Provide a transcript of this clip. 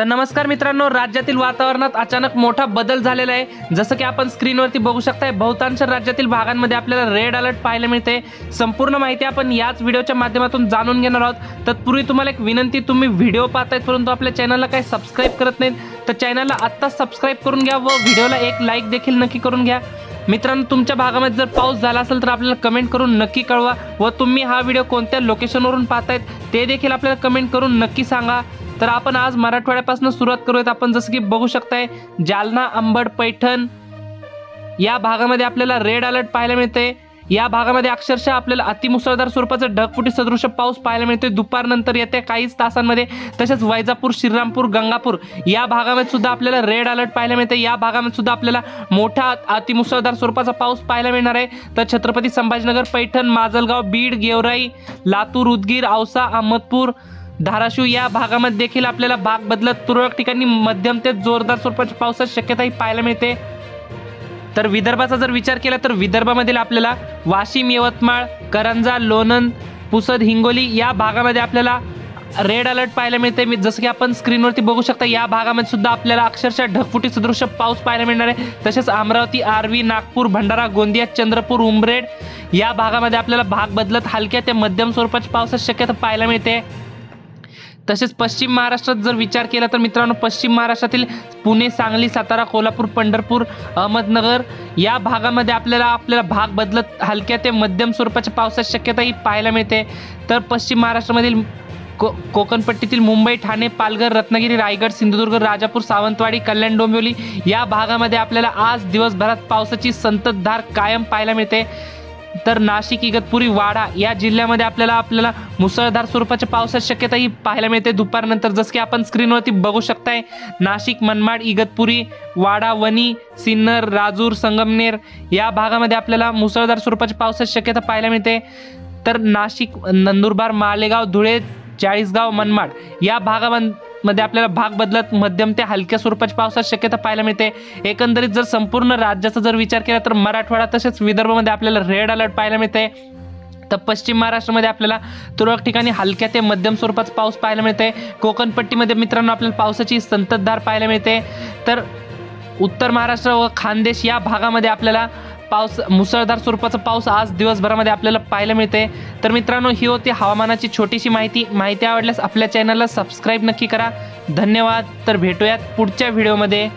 तर नमस्कार मित्रांनो, राज्यातील वातावरणात अचानक मोठा बदल झालेला आहे। जसं की आपण स्क्रीनवरती बघू शकताय, बहुतांश राज्यातील भागांमध्ये आपल्याला रेड अलर्ट पाहायला मिळते। संपूर्ण माहिती आपण याच व्हिडिओच्या माध्यमातून जाणून घेणार आहोत। तत्पूर्वी तुम्हाला एक विनंती, तुम्ही व्हिडिओ पाहतायत परंतु आपल्या चॅनलला काही सबस्क्राइब करत नाहीत, तर चॅनलला आत्ता सबस्क्राइब करून घ्या व व्हिडिओला एक लाईक देखील नक्की करून घ्या। मित्रांनो, तुमच्या भागामध्ये जर पाऊस झाला असेल तर आपल्याला कमेंट करून नक्की कळवा व तुम्ही हा व्हिडिओ कोणत्या लोकेशनवरून पाहतायत ते देखील आपल्याला कमेंट करून नक्की सांगा। तर आपण आज मराठवाड्यापासून सुरुवात करूयात। आपण जसं की बघू शकताय, जालना, अंबड, पैठण या भागामध्ये आपल्याला रेड अलर्ट पाहायला मिळते। या भागामध्ये अक्षरशः आपल्याला अतिमुसळधार स्वरूपाचं ढगफुटी सदृश पाऊस पाहायला मिळते दुपारनंतर येत्या काहीच तासांमध्ये। तसेच वैजापूर, श्रीरामपूर, गंगापूर या भागामध्ये सुद्धा आपल्याला रेड अलर्ट पाहायला मिळते। या भागामध्ये सुद्धा आपल्याला मोठा अतिमुसळधार स्वरूपाचा पाऊस पाहायला मिळणार आहे। तर छत्रपती संभाजीनगर, पैठण, माजलगाव, बीड, गेवराई, लातूर, उदगीर, औसा, अहमदपूर, धाराशिव या भागामध्ये देखील आपल्याला भाग बदलत तुरळक ठिकाणी मध्यम ते जोरदार स्वरूपाच्या पावसाची शक्यताही पाहायला मिळते। तर विदर्भाचा जर विचार केला तर विदर्भामधील आपल्याला वाशिम, यवतमाळ, करंजा, लोणंद, पुसद, हिंगोली या भागामध्ये आपल्याला रेड अलर्ट पाहायला मिळते। जसं की आपण स्क्रीनवरती बघू शकता, या भागामध्ये सुद्धा आपल्याला अक्षरशः ढगफुटी सदृश पाऊस पाहायला मिळणार आहे। तसेच अमरावती, आर्वी, नागपूर, भंडारा, गोंदिया, चंद्रपूर, उमरेड या भागामध्ये आपल्याला भाग बदलत हलक्या ते मध्यम स्वरूपाच्या पावसाची शक्यता पाहायला मिळते। तसेच पश्चिम महाराष्ट्रात जर विचार केला तर मित्रांनो, पश्चिम महाराष्ट्रातील पुणे, सांगली, सातारा, कोल्हापूर, पंढरपूर, अहमदनगर या भागामध्ये आपल्याला भाग बदलत हलक्या ते मध्यम स्वरूपाच्या पावसाची शक्यता ही पाहायला मिळते। तर पश्चिम महाराष्ट्रामधील कोकणपट्टीतील मुंबई, ठाणे, पालघर, रत्नागिरी, रायगड, सिंधुदुर्ग, राजापूर, सावंतवाडी, कल्याण, डोंबिवली या भागामध्ये आपल्याला आज दिवसभरात पावसाची संततधार कायम पाहायला मिळते। तर नाशिक, इगतपुरी, वाडा या जिल्ह्यामध्ये आपल्याला मुसळधार स्वरूपाच्या पावसाची शक्यता ही पाहायला मिळते दुपारनंतर। जसं की आपण स्क्रीनवरती बघू शकताय, नाशिक, मनमाड, इगतपुरी, वाडा, वणी, सिन्नर, राजूर, संगमनेर या भागामध्ये आपल्याला मुसळधार स्वरूपाच्या पावसाची शक्यता पाहायला मिळते। तर नाशिक, नंदुरबार, मालेगाव, धुळे, चाळीसगाव, मनमाड या भागामध्ये आपल्याला भाग बदलत मध्यम ते हलक्या स्वरूपाच्या पावसाची शक्यता पाहायला मिळते। एकंदरीत जर संपूर्ण राज्याचा जर विचार केला तर मराठवाडा तसेच विदर्भामध्ये आपल्याला रेड अलर्ट पाहायला मिळते। तर पश्चिम महाराष्ट्रामध्ये आपल्याला तुरळक ठिकाणी हलक्या ते मध्यम स्वरूपाचा पाऊस पाहायला मिळते। कोकणपट्टीमध्ये मित्रांनो आपल्याला पावसाची संततधार पाहायला मिळते। तर उत्तर महाराष्ट्र व खानदेश या भागामध्ये आपल्याला मुसळधार स्वरूपाचा पाऊस आज दिवसभरामध्ये आपल्याला पाहायला मिळते। तर मित्रांनो, ही होती हवामानाची छोटीशी माहिती आवडल्यास आपल्या चॅनलला सबस्क्राईब नक्की करा। धन्यवाद। तर भेटूयात पुढच्या व्हिडिओमध्ये।